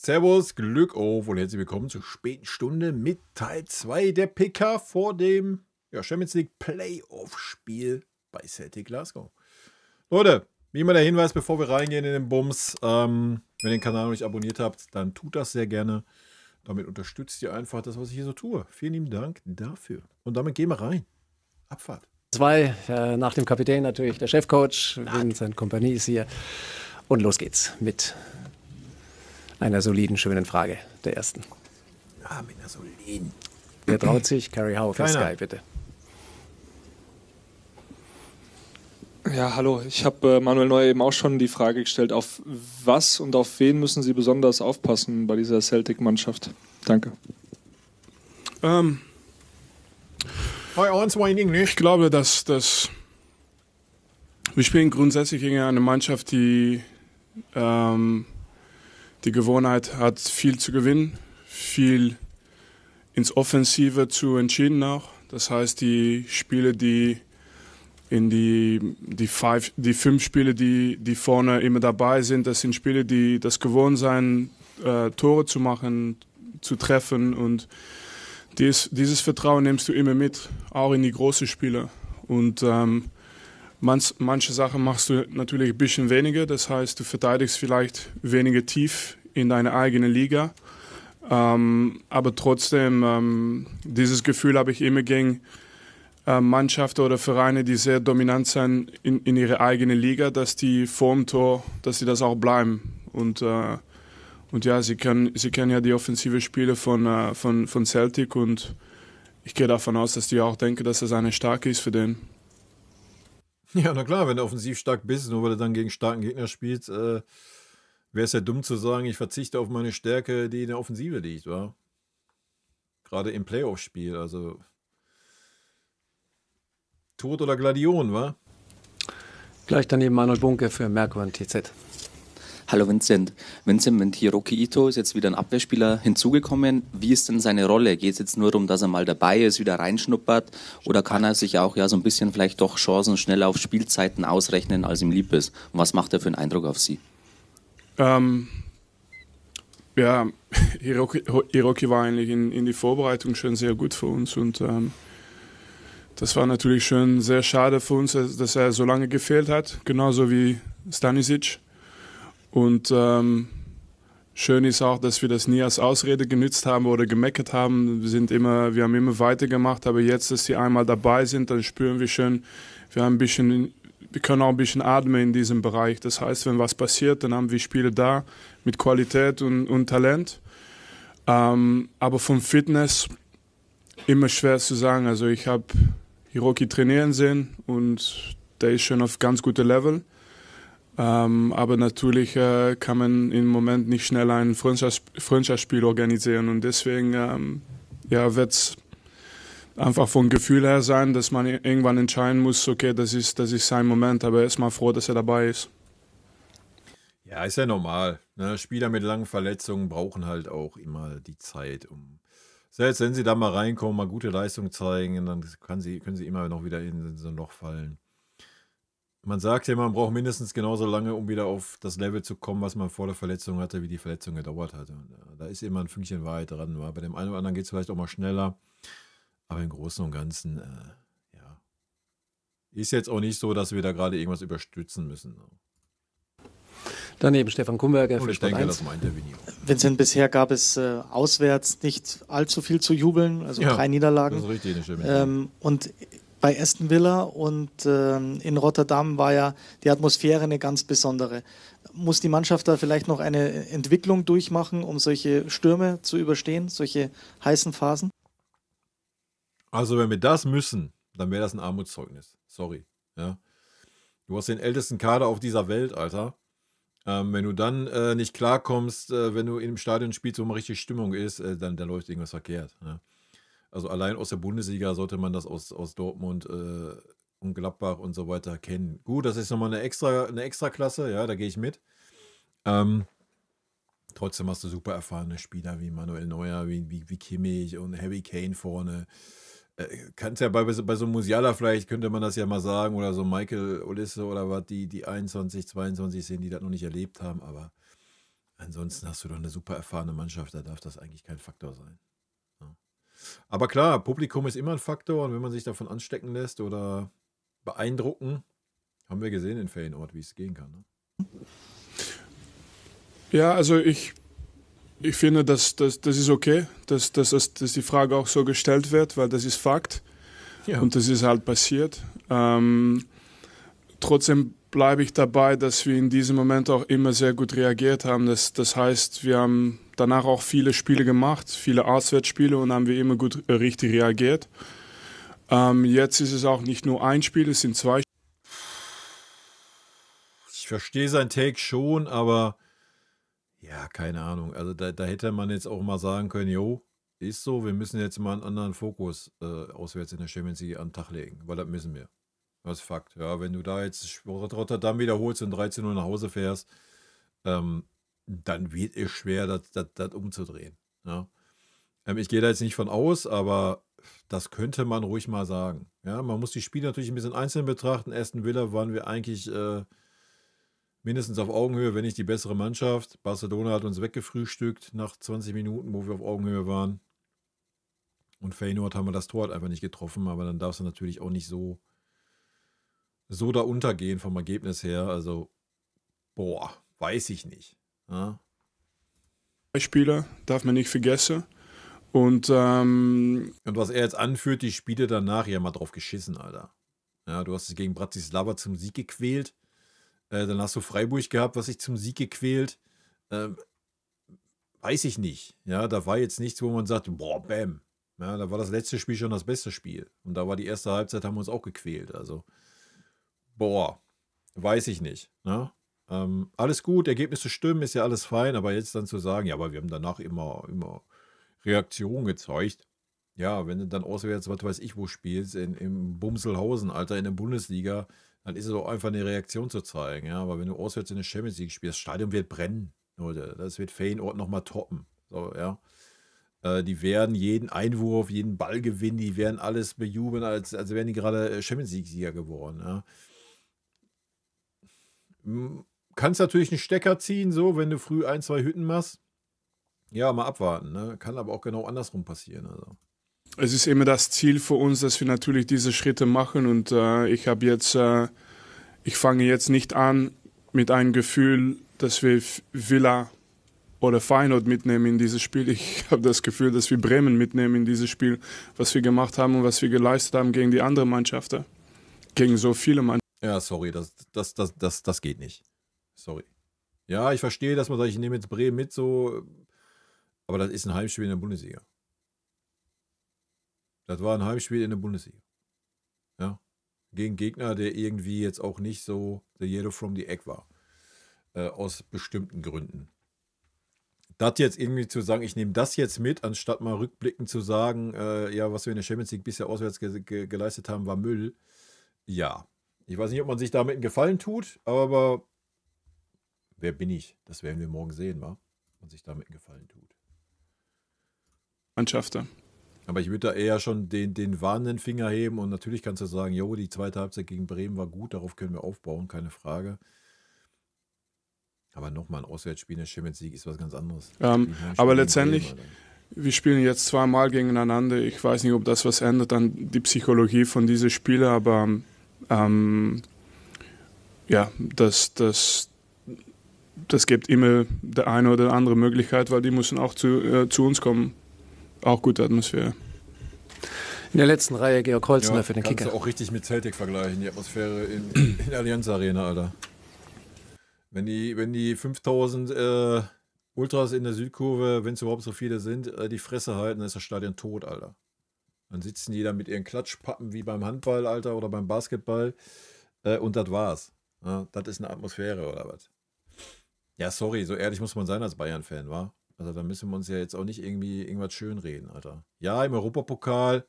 Servus, Glück auf und herzlich willkommen zur späten Stunde mit Teil 2 der PK vor dem Champions League Playoff-Spiel bei Celtic Glasgow. Leute, wie immer der Hinweis, bevor wir reingehen in den Bums, wenn ihr den Kanal noch nicht abonniert habt, dann tut das sehr gerne. Damit unterstützt ihr einfach das, was ich hier so tue. Vielen lieben Dank dafür. Und damit gehen wir rein. Abfahrt. Nach dem Kapitän natürlich der Chefcoach, Vincent Kompanie ist hier. Und los geht's mit einer soliden, schönen Frage, der ersten. Ja, mit einer soliden. Wer traut sich? Carrie Howe für Keiner. Sky, bitte. Ja, hallo. Ich habe Manuel Neuer eben auch schon die Frage gestellt, auf was und auf wen müssen Sie besonders aufpassen bei dieser Celtic-Mannschaft? Danke. Ich glaube, dass wir spielen grundsätzlich gegen eine Mannschaft, die die Gewohnheit hat, viel zu gewinnen, viel ins Offensive zu entschieden auch. Das heißt, die Spiele, die fünf Spiele, die vorne immer dabei sind, das sind Spiele, die das gewohnt sein, Tore zu machen, zu treffen, und dieses Vertrauen nimmst du immer mit, auch in die großen Spiele. Und manche Sachen machst du natürlich ein bisschen weniger, das heißt, du verteidigst vielleicht weniger tief in deine eigene Liga, aber trotzdem, dieses Gefühl habe ich immer gegen Mannschaften oder Vereine, die sehr dominant sind in ihrer eigenen Liga, dass die vorm Tor, dass sie das auch bleiben. Und ja, sie kennen ja die offensive Spiele von Celtic, und ich gehe davon aus, dass die auch denken, dass das eine Stärke ist für den. Ja, na klar, wenn du offensiv stark bist, nur weil du dann gegen starken Gegner spielst, wäre es ja dumm zu sagen, ich verzichte auf meine Stärke, die in der Offensive liegt, wa? Gerade im Playoff-Spiel, also Tod oder Gladion, wa? Gleich daneben Manuel Bunke für Merkur und TZ. Hallo Vincent. Vincent, Hiroki Ito ist jetzt wieder ein Abwehrspieler hinzugekommen. Wie ist denn seine Rolle? Geht es jetzt nur darum, dass er mal dabei ist, wieder reinschnuppert? Oder kann er sich auch so ein bisschen vielleicht doch Chancen schnell auf Spielzeiten ausrechnen, als ihm lieb ist? Und was macht er für einen Eindruck auf Sie? Hiroki war eigentlich in die Vorbereitung schon sehr gut für uns, und das war natürlich schon sehr schade für uns, dass er so lange gefehlt hat, genauso wie Stanisic. Und schön ist auch, dass wir das nie als Ausrede genützt haben oder gemeckert haben. Wir haben immer weitergemacht, aber jetzt, dass sie einmal dabei sind, dann spüren wir schon, wir können auch ein bisschen atmen in diesem Bereich. Das heißt, wenn was passiert, dann haben wir Spiele da mit Qualität und Talent. Aber vom Fitness immer schwer zu sagen. Also ich habe Hiroki trainieren sehen und der ist schon auf ganz gutem Level. Aber natürlich kann man im Moment nicht schnell ein Freundschaftsspiel organisieren, und deswegen wird es einfach vom Gefühl her sein, dass man irgendwann entscheiden muss, okay, das ist sein Moment, aber erstmal froh, dass er dabei ist. Ja, ist ja normal. Ne? Spieler mit langen Verletzungen brauchen halt auch immer die Zeit, selbst wenn sie da mal reinkommen, mal gute Leistung zeigen, dann können sie immer noch wieder in so ein Loch fallen. Man sagt ja, man braucht mindestens genauso lange, um wieder auf das Level zu kommen, was man vor der Verletzung hatte, wie die Verletzung gedauert hatte. Und da ist immer ein Fünkchen Wahrheit dran. Bei dem einen oder anderen geht es vielleicht auch mal schneller. Aber im Großen und Ganzen, ist jetzt auch nicht so, dass wir da gerade irgendwas überstützen müssen. Daneben Stefan Kumberger Und für ich Sport denke, 1. das meint der Vinny. Vincent, bisher gab es auswärts nicht allzu viel zu jubeln, also 3 Niederlagen. Das ist richtig, eine Stimme. Und bei Aston Villa und in Rotterdam war ja die Atmosphäre eine ganz besondere. Muss die Mannschaft da vielleicht noch eine Entwicklung durchmachen, um solche Stürme zu überstehen, solche heißen Phasen? Also wenn wir das müssen, dann wäre das ein Armutszeugnis. Sorry. Ja? Du hast den ältesten Kader auf dieser Welt, Alter. Wenn du dann nicht klarkommst, wenn du im Stadion spielst, wo mal richtig Stimmung ist, dann läuft irgendwas verkehrt. Ja? Also allein aus der Bundesliga sollte man das aus Dortmund und Gladbach und so weiter kennen. Gut, das ist nochmal eine Extraklasse, ja, da gehe ich mit. Trotzdem hast du super erfahrene Spieler wie Manuel Neuer, wie Kimmich und Harry Kane vorne. Kannst ja bei so Musiala vielleicht, könnte man das ja mal sagen, oder so Michael Olise oder was, die 21, 22 sind, die das noch nicht erlebt haben, aber ansonsten hast du doch eine super erfahrene Mannschaft, da darf das eigentlich kein Faktor sein. Ja. Aber klar, Publikum ist immer ein Faktor und wenn man sich davon anstecken lässt oder beeindrucken, haben wir gesehen in Feyenoord, wie es gehen kann. Ne? Ja, also ich finde, das ist okay, dass die Frage auch so gestellt wird, weil das ist Fakt und das ist halt passiert. Trotzdem bleibe ich dabei, dass wir in diesem Moment auch immer sehr gut reagiert haben. Das heißt, wir haben danach auch viele Spiele gemacht, viele Auswärtsspiele und haben wir immer gut richtig reagiert. Jetzt ist es auch nicht nur ein Spiel, es sind 2 Spiele. Ich verstehe sein Take schon, aber ja, keine Ahnung. Also da hätte man jetzt auch mal sagen können, jo, ist so, wir müssen jetzt mal einen anderen Fokus auswärts in der Champions League an den Tag legen, weil das müssen wir. Das ist Fakt. Ja, wenn du da jetzt Rotterdam wiederholst und 13:0 nach Hause fährst, dann wird es schwer, das umzudrehen. Ja? Ich gehe da jetzt nicht von aus, aber das könnte man ruhig mal sagen. Ja, man muss die Spiele natürlich ein bisschen einzeln betrachten. Aston Villa waren wir eigentlich mindestens auf Augenhöhe, wenn nicht die bessere Mannschaft. Barcelona hat uns weggefrühstückt nach 20 Minuten, wo wir auf Augenhöhe waren. Und Feyenoord haben wir das Tor halt einfach nicht getroffen, aber dann darfst du natürlich auch nicht so da untergehen vom Ergebnis her. Also, weiß ich nicht. Ja? Spieler darf man nicht vergessen. Und was er jetzt anführt, die Spiele danach, ja mal drauf geschissen, Alter. Ja, du hast dich gegen Bratislava zum Sieg gequält. Dann hast du Freiburg gehabt, was sich zum Sieg gequält. Weiß ich nicht. Ja, da war jetzt nichts, wo man sagt, bam. Ja, da war das letzte Spiel schon das beste Spiel. Und da war die erste Halbzeit, haben wir uns auch gequält. Also, weiß ich nicht. Ne? Alles gut, Ergebnisse stimmen, ist ja alles fein, aber jetzt dann zu sagen, ja, aber wir haben danach immer Reaktionen gezeigt. Ja, wenn du dann auswärts, was weiß ich, wo spielst, in Bumselhausen, Alter, in der Bundesliga, dann ist es auch einfach eine Reaktion zu zeigen. Ja, aber wenn du auswärts in der Champions League spielst, das Stadion wird brennen, Leute. Das wird Feyenoord nochmal toppen. So, ja. Die werden jeden Einwurf, jeden Ball gewinnen, die werden alles bejubeln, als wären die gerade Champions League-Sieger geworden. Ja. Kannst natürlich einen Stecker ziehen, so, wenn du früh 1, 2 Hütten machst. Ja, mal abwarten. Ne? Kann aber auch genau andersrum passieren. Also. Es ist immer das Ziel für uns, dass wir natürlich diese Schritte machen. Und ich fange jetzt nicht an mit einem Gefühl, dass wir Villa oder Feyenoord mitnehmen in dieses Spiel. Ich habe das Gefühl, dass wir Bremen mitnehmen in dieses Spiel, was wir gemacht haben und was wir geleistet haben gegen die anderen Mannschaften. Gegen so viele Mannschaften. Ja, sorry, das geht nicht. Sorry. Ja, ich verstehe, dass man sagt, ich nehme jetzt Bremen mit, so, aber das ist ein Heimspiel in der Bundesliga. Das war ein Heimspiel in der Bundesliga. Ja. Gegen Gegner, der irgendwie jetzt auch nicht so the yellow from the egg war. Aus bestimmten Gründen. Das jetzt irgendwie zu sagen, ich nehme das jetzt mit, anstatt mal rückblickend zu sagen, ja, was wir in der Champions League bisher auswärts geleistet haben, war Müll. Ja. Ich weiß nicht, ob man sich damit einen Gefallen tut, aber wer bin ich? Das werden wir morgen sehen, wa? Ob man sich damit einen Gefallen tut. Mannschaften. Aber ich würde da eher schon den warnenden Finger heben und natürlich kannst du sagen, jo, die zweite Halbzeit gegen Bremen war gut, darauf können wir aufbauen, keine Frage. Aber nochmal ein Auswärtsspiel in der Champions League ist was ganz anderes. Aber letztendlich, wir spielen jetzt 2-mal gegeneinander. Ich weiß nicht, ob das was ändert an die Psychologie von diesen Spielern, aber ja, das gibt immer der eine oder andere Möglichkeit, weil die müssen auch zu uns kommen. Auch gute Atmosphäre. In der letzten Reihe Georg Holzner für den Kicker. Kannst du auch richtig mit Celtic vergleichen, die Atmosphäre in der Allianz Arena, Alter. Wenn die 5000 Ultras in der Südkurve, wenn es überhaupt so viele sind, die Fresse halten, dann ist das Stadion tot, Alter. Dann sitzen die da mit ihren Klatschpappen wie beim Handball, Alter, oder beim Basketball und das war's. Ja, das ist eine Atmosphäre, oder was? Ja, sorry, so ehrlich muss man sein als Bayern-Fan, wa? Also da müssen wir uns ja jetzt auch nicht irgendwie irgendwas schönreden, Alter. Ja, im Europapokal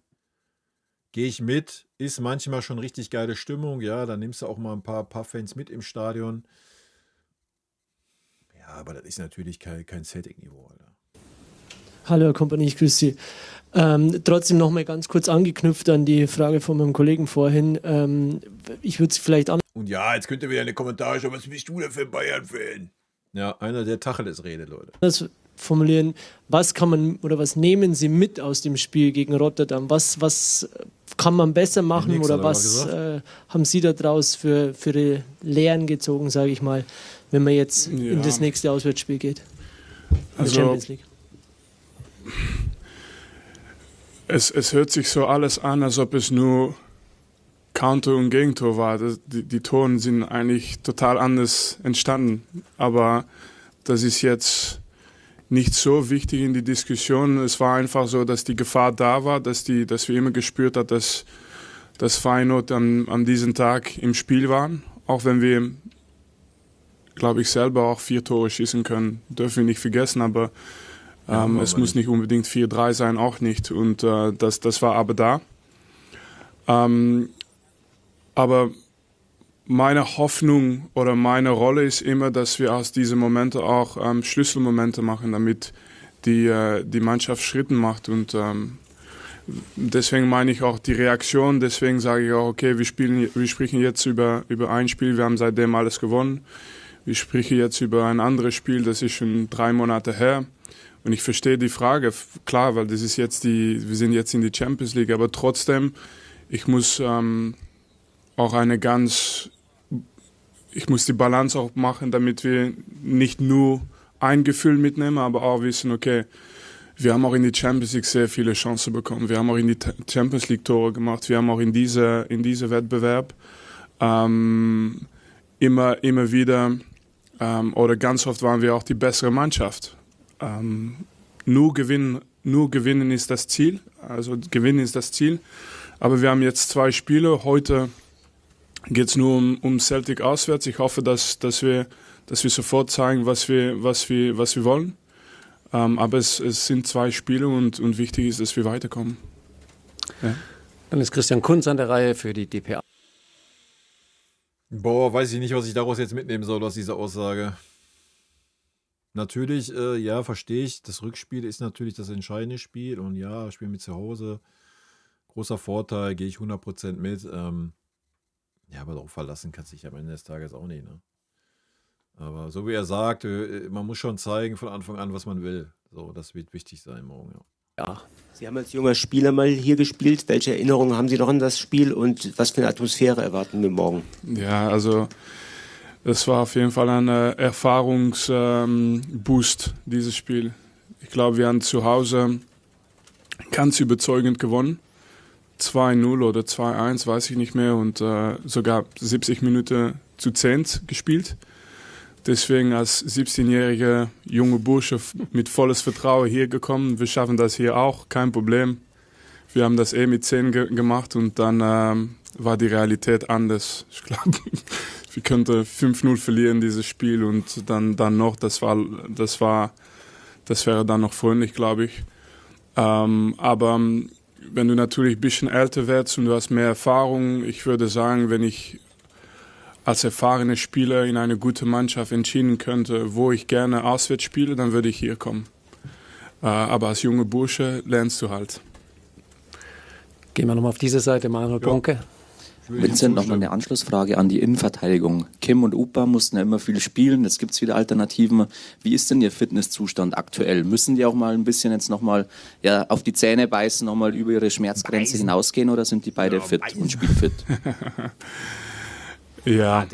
gehe ich mit, ist manchmal schon richtig geile Stimmung, ja, da nimmst du auch mal ein paar Fans mit im Stadion. Ja, aber das ist natürlich kein Celtic-Niveau, Alter. Hallo, Herr Kompanie, ich grüße Sie. Trotzdem noch mal ganz kurz angeknüpft an die Frage von meinem Kollegen vorhin. Ich würde es vielleicht an... Und ja, jetzt könnt ihr wieder in die Kommentare schauen, was bist du denn für ein Bayern-Fan? Ja, einer, der Tacheles redet, Leute. Das formulieren, was kann man oder was nehmen Sie mit aus dem Spiel gegen Rotterdam? Was kann man besser machen Nix, oder hat er was mal haben Sie daraus für Ihre Lehren gezogen, sage ich mal, wenn man jetzt in das nächste Auswärtsspiel geht? In der Champions League. Es hört sich so alles an, als ob es nur Counter und Gegentor war. Die Toren sind eigentlich total anders entstanden. Aber das ist jetzt nicht so wichtig in die Diskussion. Es war einfach so, dass die Gefahr da war, dass wir immer gespürt haben, dass Feyenoord an diesem Tag im Spiel waren. Auch wenn wir, glaube ich, selber auch 4 Tore schießen können, dürfen wir nicht vergessen. Aber es muss nicht unbedingt 4-3 sein, auch nicht. Und das war aber da. Aber meine Hoffnung oder meine Rolle ist immer, dass wir aus diesen Momenten auch Schlüsselmomente machen, damit die Mannschaft Schritte macht. Und deswegen meine ich auch die Reaktion. Deswegen sage ich auch, okay, wir sprechen jetzt über ein Spiel, wir haben seitdem alles gewonnen. Wir sprechen jetzt über ein anderes Spiel, das ist schon 3 Monate her. Und ich verstehe die Frage, klar, weil das ist jetzt wir sind jetzt in die Champions League, aber trotzdem, ich muss ich muss die Balance auch machen, damit wir nicht nur ein Gefühl mitnehmen, aber auch wissen, okay, wir haben auch in die Champions League sehr viele Chancen bekommen. Wir haben auch in die Champions League Tore gemacht. Wir haben auch in diese Wettbewerb immer wieder oder ganz oft waren wir auch die bessere Mannschaft. Nur gewinnen ist das Ziel. Also gewinnen ist das Ziel. Aber wir haben jetzt 2 Spiele. Heute geht es nur um Celtic auswärts. Ich hoffe, dass wir sofort zeigen, was wir wollen. Aber es sind 2 Spiele und wichtig ist, dass wir weiterkommen. Ja. Dann ist Christian Kunz an der Reihe für die dpa. Boah, weiß ich nicht, was ich daraus jetzt mitnehmen soll aus dieser Aussage. Natürlich, ja, verstehe ich. Das Rückspiel ist natürlich das entscheidende Spiel. Und ja, Spiel mit zu Hause. Großer Vorteil, gehe ich 100% mit. Ja, aber darauf verlassen kannst du dich am Ende des Tages auch nicht. Ne? Aber so wie er sagt, man muss schon zeigen von Anfang an, was man will. So, das wird wichtig sein morgen. Ja. Sie haben als junger Spieler mal hier gespielt. Welche Erinnerungen haben Sie noch an das Spiel und was für eine Atmosphäre erwarten wir morgen? Ja, also es war auf jeden Fall ein Erfahrungsboost, dieses Spiel. Ich glaube, wir haben zu Hause ganz überzeugend gewonnen. 2-0 oder 2-1, weiß ich nicht mehr. Und sogar 70 Minuten zu 10 gespielt. Deswegen als 17-jähriger junger Bursche mit volles Vertrauen hier gekommen. Wir schaffen das hier auch, kein Problem. Wir haben das mit 10 gemacht und dann war die Realität anders. Ich glaube, wir könnten 5-0 verlieren dieses Spiel und dann noch, das wäre dann noch freundlich, glaube ich. Aber wenn du natürlich ein bisschen älter wirst und du hast mehr Erfahrung, ich würde sagen, wenn ich als erfahrener Spieler in eine gute Mannschaft entschieden könnte, wo ich gerne auswärts spiele, dann würde ich hier kommen. Aber als junger Bursche lernst du halt. Gehen wir nochmal auf diese Seite, Manuel Bonke. Vincent, nochmal eine Anschlussfrage an die Innenverteidigung. Kim und Upa mussten ja immer viel spielen, jetzt gibt es wieder Alternativen. Wie ist denn Ihr Fitnesszustand aktuell? Müssen die auch mal ein bisschen jetzt nochmal auf die Zähne beißen, nochmal über ihre Schmerzgrenze hinausgehen oder sind die beide fit und spielfit? Ja,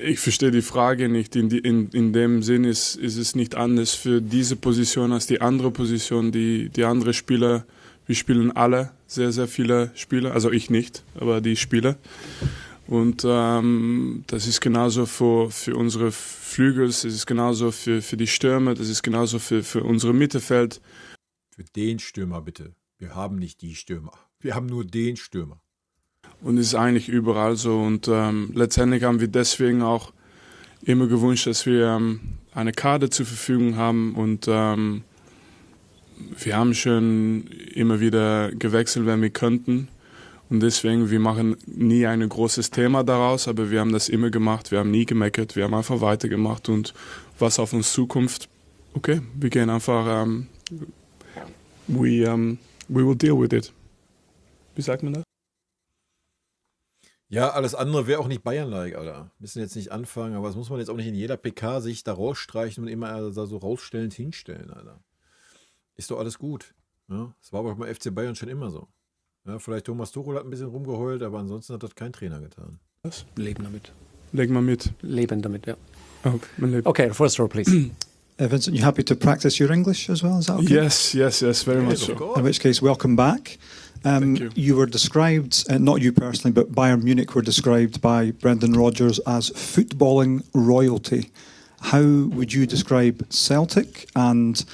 ich verstehe die Frage nicht. In dem Sinn ist es nicht anders für diese Position als die andere Position. Die andere Spieler, wir spielen alle sehr, sehr viele Spieler. Also ich nicht, aber die Spieler. Und das ist genauso für unsere Flügel, das ist genauso für die Stürmer, das ist genauso für unsere Mittelfeld. Für den Stürmer bitte. Wir haben nicht die Stürmer. Wir haben nur den Stürmer. Und es ist eigentlich überall so. Und letztendlich haben wir deswegen auch immer gewünscht, dass wir eine Karte zur Verfügung haben. Und wir haben schon immer wieder gewechselt, wenn wir könnten. Und deswegen, wir machen nie ein großes Thema daraus, aber wir haben das immer gemacht. Wir haben nie gemeckert, wir haben einfach weitergemacht. Und was auf uns zukommt, okay, wir gehen einfach, we will deal with it. Wie sagt man das? Ja, alles andere wäre auch nicht Bayern-like, Alter. Müssen jetzt nicht anfangen, aber das muss man jetzt auch nicht in jeder PK sich da rausstreichen und immer da so rausstellend hinstellen, Alter. Ist doch alles gut. Ja? Das war aber beim FC Bayern schon immer so. Ja, vielleicht Thomas Tuchel hat ein bisschen rumgeheult, aber ansonsten hat das kein Trainer getan. Was? Leben damit. Leg mal mit. Leben damit, ja. Oh, mein Leben. Okay, first row, please. Vincent, you happy to practice your English as well? Is that okay? Yes, very much so. In which case, welcome back. Thank you. You were described, not you personally, but Bayern Munich were described by Brendan Rodgers as footballing royalty. How would you describe Celtic, and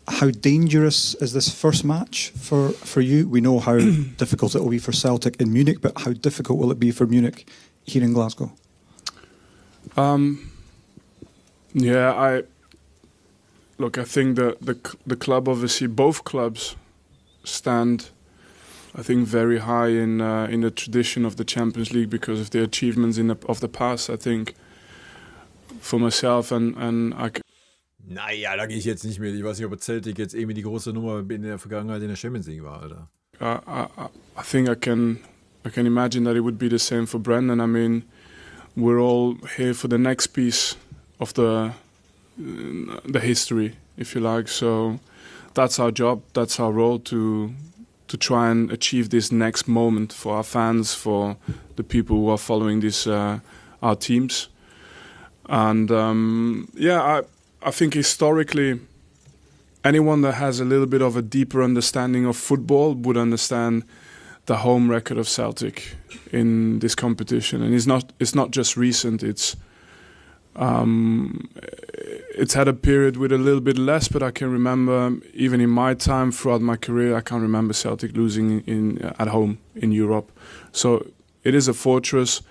how dangerous is this first match for you? We know how difficult it will be for Celtic in Munich, but how difficult will it be for Munich here in Glasgow? I think the club, obviously, both clubs stand, I think, very high in the tradition of the Champions League because of their achievements of the past. I think for myself and Naja, da gehe ich jetzt nicht mit. Ich weiß nicht, ob Celtic jetzt irgendwie die große Nummer in der Vergangenheit in der Champions League war, Alter. I think I can imagine that it would be the same for Brendan. I mean, we're all here for the next piece of the history, if you like. So that's our job, that's our role to try and achieve this next moment for our fans, for the people who are following this our teams. And I think historically, anyone that has a little bit of a deeper understanding of football would understand the home record of Celtic in this competition. And it's not just recent. It's had a period with a little bit less, but I can remember even in my time throughout my career, I can't remember Celtic losing at home in Europe. So it is a fortress.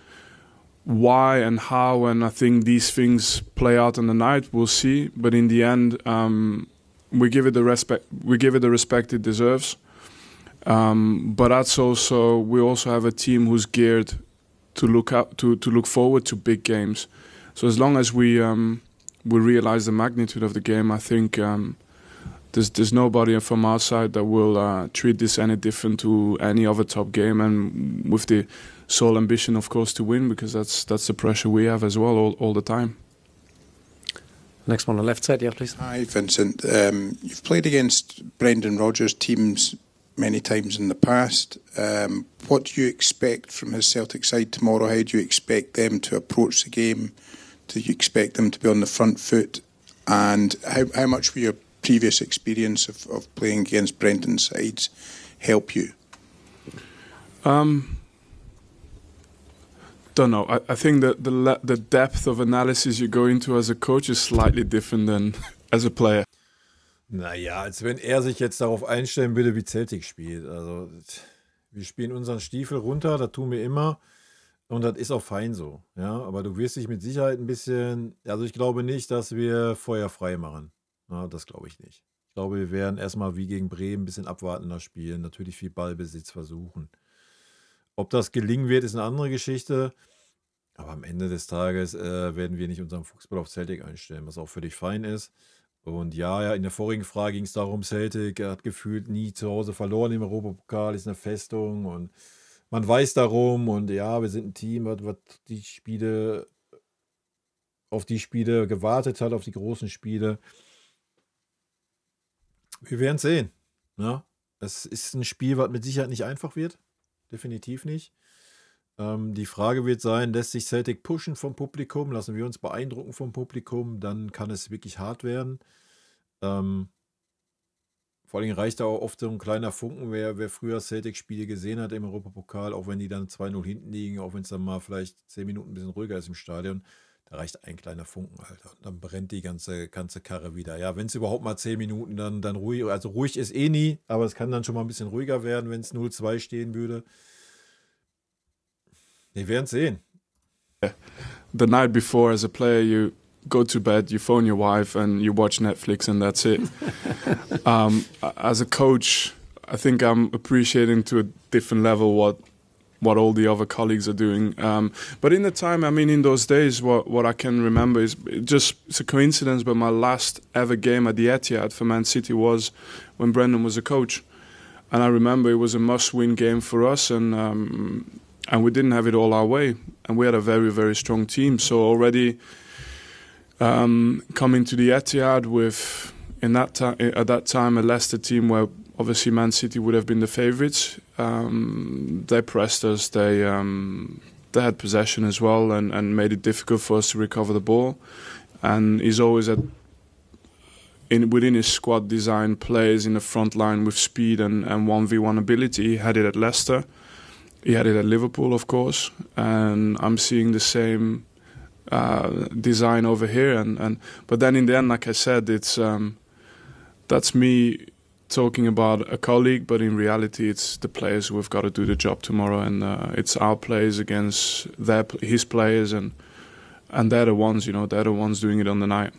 Why and how, and I think these things play out on the night, we'll see. But in the end, we give it the respect it deserves. But that's also, we also have a team who's geared to look forward to big games. So as long as we realize the magnitude of the game, I think there's nobody from our side that will treat this any different to any other top game, and with the sole ambition, of course, to win, because that's the pressure we have as well all the time. Next one on the left side, yeah, please. Hi, Vincent. You've played against Brendan Rodgers' teams many times in the past. What do you expect from his Celtic side tomorrow? How do you expect them to approach the game? Do you expect them to be on the front foot? And how much will your previous experience of playing against Brendan's sides help you? Don't know. I think that the depth of analysis you go into as a coach is slightly different than as a player. Naja, als wenn er sich jetzt darauf einstellen würde, wie Celtic spielt. Also, wir spielen unseren Stiefel runter, das tun wir immer. Und das ist auch fein so. Ja, aber du wirst dich mit Sicherheit ein bisschen. Also, ich glaube nicht, dass wir Feuer frei machen. Ja, das glaube ich nicht. Ich glaube, wir werden erstmal wie gegen Bremen ein bisschen abwartender spielen. Natürlich viel Ballbesitz versuchen. Ob das gelingen wird, ist eine andere Geschichte. Aber am Ende des Tages werden wir nicht unseren Fußball auf Celtic einstellen, was auch völlig fein ist. Und ja, in der vorigen Frage ging es darum, Celtic hat gefühlt nie zu Hause verloren im Europapokal, ist eine Festung und man weiß darum. Und ja, wir sind ein Team, was auf die Spiele gewartet hat, auf die großen Spiele. Wir werden es sehen. Ja? Es ist ein Spiel, was mit Sicherheit nicht einfach wird. Definitiv nicht. Die Frage wird sein, lässt sich Celtic pushen vom Publikum? Lassen wir uns beeindrucken vom Publikum? Dann kann es wirklich hart werden. Vor allem reicht da auch oft so ein kleiner Funken, wer früher Celtic-Spiele gesehen hat im Europapokal, auch wenn die dann 2-0 hinten liegen, auch wenn es dann mal vielleicht 10 Minuten ein bisschen ruhiger ist im Stadion, da reicht ein kleiner Funken, Alter. Und dann brennt die ganze Karre wieder. Ja, wenn es überhaupt mal 10 Minuten dann ruhig, also ruhig ist eh nie, aber es kann dann schon mal ein bisschen ruhiger werden, wenn es 0-2 stehen würde. Wir werden es sehen. The night before, as a player, you go to bed, you phone your wife, and you watch Netflix, and that's it. As a coach, I think I'm appreciating to a different level what all the other colleagues are doing. But in the time, I mean, in those days, what I can remember is it's a coincidence, but my last ever game at the Etihad for Man City was when Brendan was a coach. And I remember it was a must-win game for us, and and we didn't have it all our way, and we had a very, very strong team. So already coming to the Etihad with at that time a Leicester team where obviously Man City would have been the favourites. They pressed us. They had possession as well and made it difficult for us to recover the ball. And he's always within his squad design plays in the front line with speed and 1v1 ability. He had it at Leicester. He had it at Liverpool, of course. And I'm seeing the same design over here. But then in the end, like I said, that's me talking about a colleague, but in reality it's the players who have got to do the job tomorrow, and it's our players against his players, and they're the ones, they're the ones doing it on the night.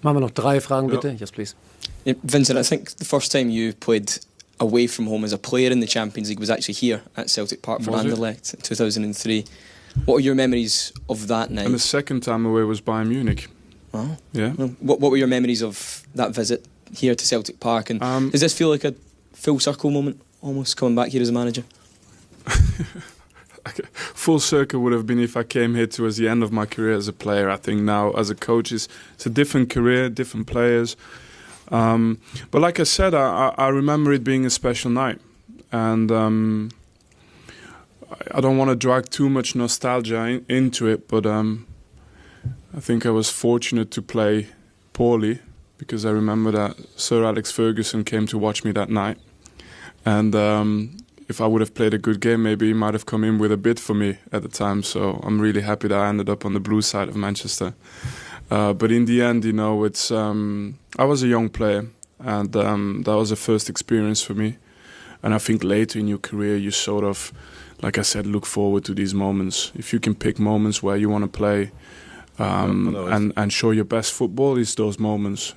Machen wir noch 3 Fragen, bitte. Yes, please. Yeah, Vincent, I think the first time you played away from home as a player in the Champions League was actually here at Celtic Park for Anderlecht in 2003. What are your memories of that night? And the second time away was Bayern Munich. Oh. Yeah. What were your memories of that visit here to Celtic Park? And does this feel like a full circle moment, almost coming back here as a manager? Full circle would have been if I came here towards the end of my career as a player. I think now as a coach, it's a different career, different players. But like I said, I remember it being a special night. And I don't want to drag too much nostalgia into it, but I think I was fortunate to play poorly, because I remember that Sir Alex Ferguson came to watch me that night. And if I would have played a good game, maybe he might have come in with a bid for me at the time. So I'm really happy that I ended up on the blue side of Manchester. But in the end, I was a young player, and that was the first experience for me. And I think later in your career, you sort of, like I said, look forward to these moments. If you can pick moments where you want to play and show your best football, is those moments.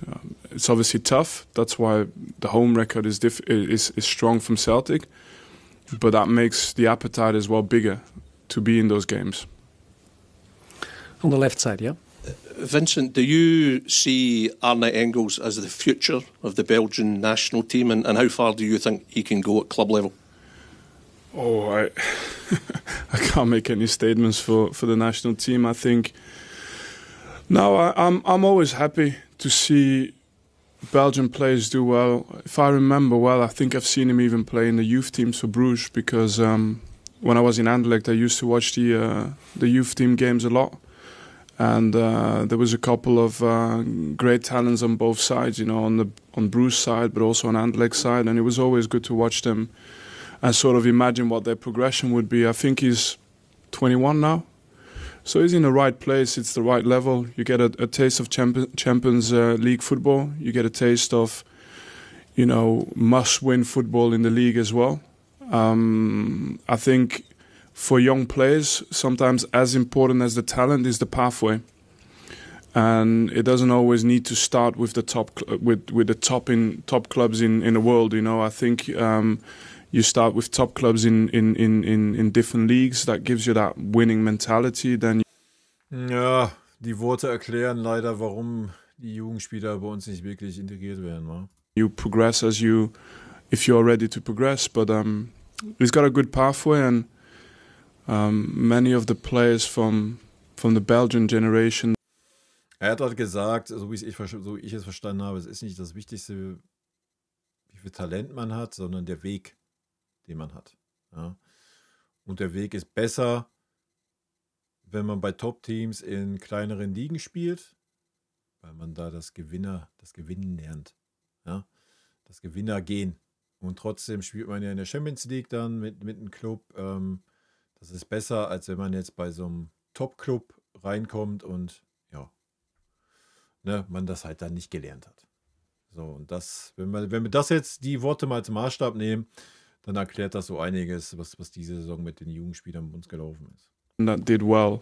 It's obviously tough. That's why the home record is strong from Celtic. But that makes the appetite as well bigger to be in those games. On the left side, yeah. Vincent, do you see Arne Engels as the future of the Belgian national team, and how far do you think he can go at club level? Oh, I can't make any statements for the national team. I think I'm always happy to see Belgian players do well. If I remember well, I think I've seen him even play in the youth teams for Bruges, because when I was in Anderlecht, I used to watch the youth team games a lot. And there was a couple of great talents on both sides, on Bruges side, but also on Anderlecht side. And it was always good to watch them and sort of imagine what their progression would be. I think he's 21 now. So he's in the right place. It's the right level. You get a taste of Champions League football. You get a taste of, must-win football in the league as well. I think for young players, sometimes as important as the talent is the pathway, and it doesn't always need to start with the top with the top clubs in the world. I think you start with top clubs in different leagues. That gives you that winning mentality. Then ja, die Worte erklären leider, warum die Jugendspieler bei uns nicht wirklich integriert werden. Wa? You progress if you're ready to progress. But he's got a good pathway, and many of the players from the Belgian generation. Er hat dort gesagt, so wie ich es verstanden habe, es ist nicht das Wichtigste, wie viel Talent man hat, sondern der Weg, den man hat. Ja? Und der Weg ist besser, wenn man bei Top-Teams in kleineren Ligen spielt, weil man da das Gewinnen lernt. Ja? Das Gewinnergehen. Und trotzdem spielt man ja in der Champions League dann mit einem Club. Das ist besser, als wenn man jetzt bei so einem Top-Club reinkommt und man das halt dann nicht gelernt hat. So, und wenn wir das jetzt, die Worte mal zum Maßstab nehmen, dann erklärt das so einiges, was diese Saison mit den Jugendspielern bei uns gelaufen ist. That did well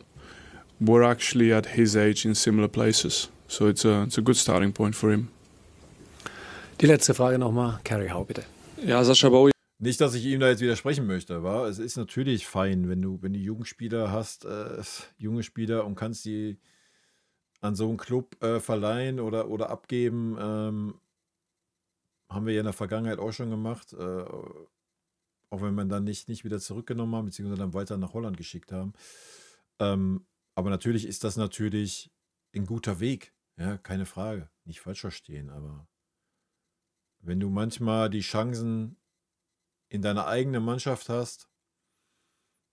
were actually at his age in similar places. So it's a good starting point for him. Die letzte Frage nochmal, Carrie Howe, bitte. Ja, Sascha Bowie. Nicht, dass ich ihm da jetzt widersprechen möchte, wa? Es ist natürlich fein, wenn du Jugendspieler hast, junge Spieler, und kannst die an so einen Club verleihen oder abgeben. Haben wir ja in der Vergangenheit auch schon gemacht. auch wenn wir dann nicht wieder zurückgenommen haben, beziehungsweise dann weiter nach Holland geschickt haben. Aber natürlich ist das natürlich ein guter Weg, ja, keine Frage, nicht falsch verstehen, aber wenn du manchmal die Chancen in deiner eigenen Mannschaft hast,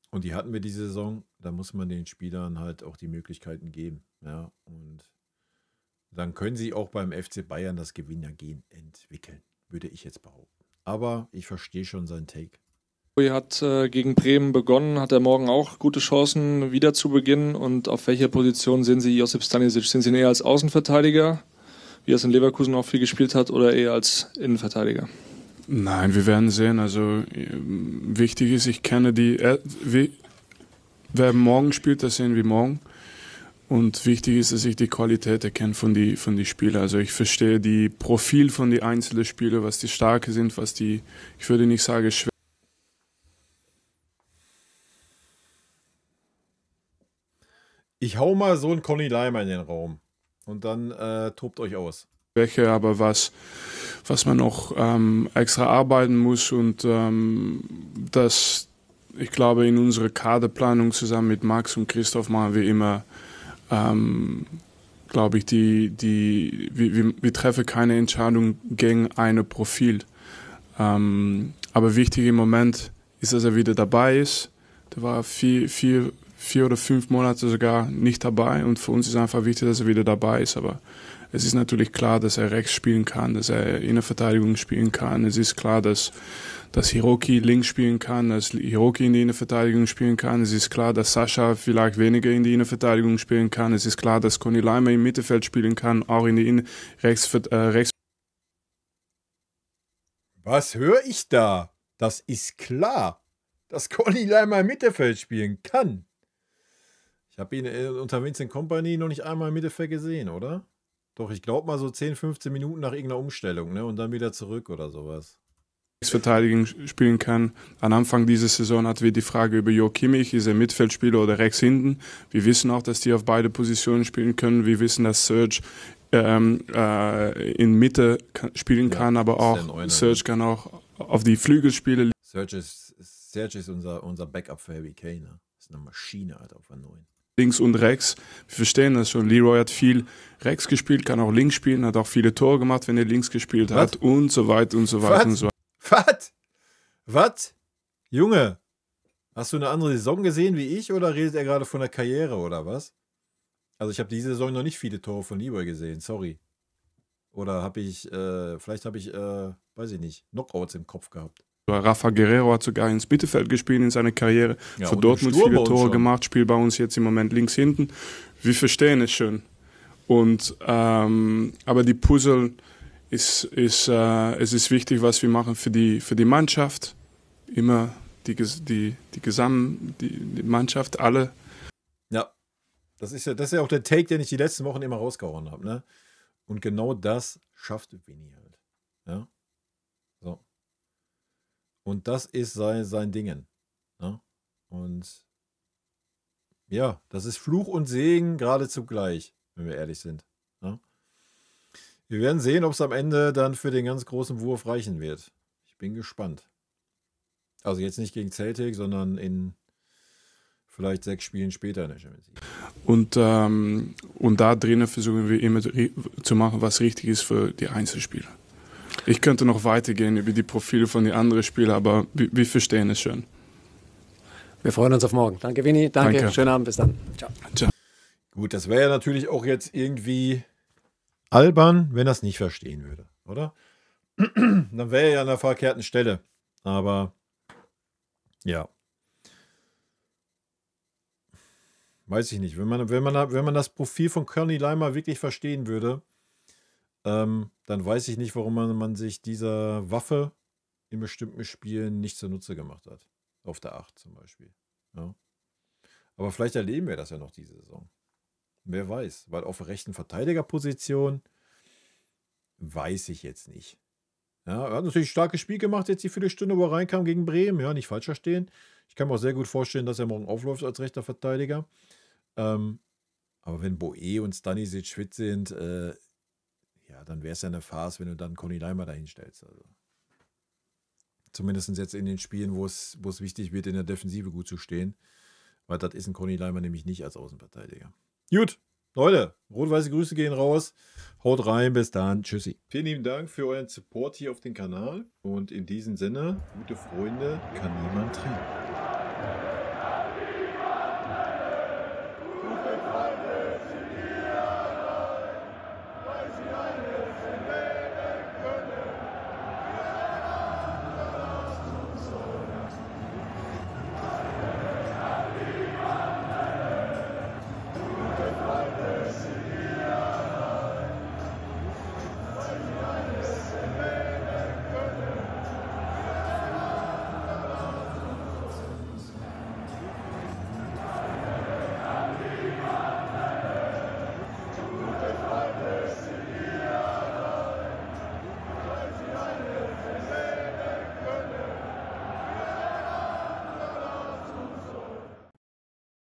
und die hatten wir diese Saison, dann muss man den Spielern halt auch die Möglichkeiten geben, ja, und dann können sie auch beim FC Bayern das Gewinnergehen entwickeln, würde ich jetzt behaupten. Aber ich verstehe schon seinen Take. Er hat gegen Bremen begonnen, hat er morgen auch gute Chancen, wieder zu beginnen. Und auf welcher Position sehen Sie Josip Stanisic? Sind Sie ihn eher als Außenverteidiger, wie er es in Leverkusen auch viel gespielt hat, oder eher als Innenverteidiger? Nein, wir werden sehen. Also wichtig ist, ich kenne wer morgen spielt, das sehen wir morgen. Und wichtig ist, dass ich die Qualität erkenne von die Spieler. Also ich verstehe die Profil von den einzelnen Spielern, was die starke sind, was die, ich würde nicht sagen, schwer. Ich hau mal so einen Conny Leimer in den Raum und dann tobt euch aus. Aber was man noch extra arbeiten muss und das, ich glaube, in unserer Kaderplanung zusammen mit Max und Christoph machen wir immer, glaube ich, wir treffen keine Entscheidung gegen ein Profil. Aber wichtig im Moment ist, dass er wieder dabei ist. Der war 4 oder 5 Monate sogar nicht dabei und für uns ist einfach wichtig, dass er wieder dabei ist. Aber es ist natürlich klar, dass er rechts spielen kann, dass er in der Verteidigung spielen kann. Es ist klar, dass Hiroki links spielen kann, dass Hiroki in die Innenverteidigung spielen kann. Es ist klar, dass Sascha vielleicht weniger in die Innenverteidigung spielen kann. Es ist klar, dass Conny Leimer im Mittelfeld spielen kann, auch in die rechts. Was höre ich da? Das ist klar, dass Conny Leimer im Mittelfeld spielen kann. Ich habe ihn unter Vincent Kompany noch nicht einmal im Mittelfeld gesehen, oder? Doch, ich glaube mal so 10, 15 Minuten nach irgendeiner Umstellung, ne? Und dann wieder zurück oder sowas. Verteidigung spielen kann. Am Anfang dieser Saison hatten wir die Frage über Jo Kimmich, ist er Mittelfeldspieler oder rechts hinten. Wir wissen auch, dass die auf beide Positionen spielen können. Wir wissen, dass Serge in Mitte spielen kann, aber auch Serge kann auch auf die Flügel spielen. Serge ist unser Backup für Harry Kane. Ne? Das ist eine Maschine, Alter, auf der 9. Links und rechts. Wir verstehen das schon. Leroy hat viel rechts gespielt, kann auch links spielen, hat auch viele Tore gemacht, wenn er links gespielt hat und so weiter und so weiter und so weiter. Was? Junge, hast du eine andere Saison gesehen wie ich oder redet er gerade von der Karriere oder was? Also ich habe diese Saison noch nicht viele Tore von Leroy gesehen, sorry. Oder habe ich, vielleicht habe ich, weiß ich nicht, Knockouts im Kopf gehabt. Rafa Guerrero hat sogar ins Mittelfeld gespielt in seiner Karriere. Ja, für Dortmund viele Tore gemacht, spielt bei uns jetzt im Moment links hinten. Wir verstehen es schon. Und, aber die Puzzle es ist wichtig, was wir machen für die Mannschaft. Immer die Mannschaft, alle. Ja, das ist ja auch der Take, den ich die letzten Wochen immer rausgehauen habe. Ne? Und genau das schafft Vinny halt. Ja? So. Und das ist sein Dingen. Ne? Und ja, das ist Fluch und Segen gerade zugleich, wenn wir ehrlich sind. Ne? Wir werden sehen, ob es am Ende dann für den ganz großen Wurf reichen wird. Ich bin gespannt. Also jetzt nicht gegen Celtic, sondern in vielleicht 6 Spielen später in der Champions League. Und da drinnen versuchen wir immer zu machen, was richtig ist für die Einzelspieler. Ich könnte noch weitergehen über die Profile von den anderen Spielern, aber wir verstehen es schon. Wir freuen uns auf morgen. Danke, Vinny. Danke. Schönen Abend. Bis dann. Ciao. Ciao. Gut, das wäre ja natürlich auch jetzt irgendwie albern, wenn er es nicht verstehen würde, oder? Dann wäre er ja an der verkehrten Stelle. Aber ja. Weiß ich nicht. Wenn man das Profil von Conny Leimer wirklich verstehen würde, dann weiß ich nicht, warum man sich dieser Waffe in bestimmten Spielen nicht zunutze gemacht hat. Auf der 8 zum Beispiel. Ja. Aber vielleicht erleben wir das ja noch diese Saison. Wer weiß. Weil auf der rechten Verteidigerposition weiß ich jetzt nicht. Ja, er hat natürlich ein starkes Spiel gemacht, jetzt die Viertelstunde, wo er reinkam gegen Bremen. Ja, nicht falsch verstehen. Ich kann mir auch sehr gut vorstellen, dass er morgen aufläuft als rechter Verteidiger. Aber wenn Boe und Stanisic fit sind, ja, dann wäre es ja eine Farce, wenn du dann Conny Leimer dahin stellst. Also. Zumindest jetzt in den Spielen, wo es wichtig wird, in der Defensive gut zu stehen. Weil das ist ein Conny Leimer nämlich nicht als Außenverteidiger. Gut, Leute, rot-weiße Grüße gehen raus. Haut rein, bis dann. Tschüssi. Vielen lieben Dank für euren Support hier auf dem Kanal. Und in diesem Sinne, gute Freunde, kann niemand trennen.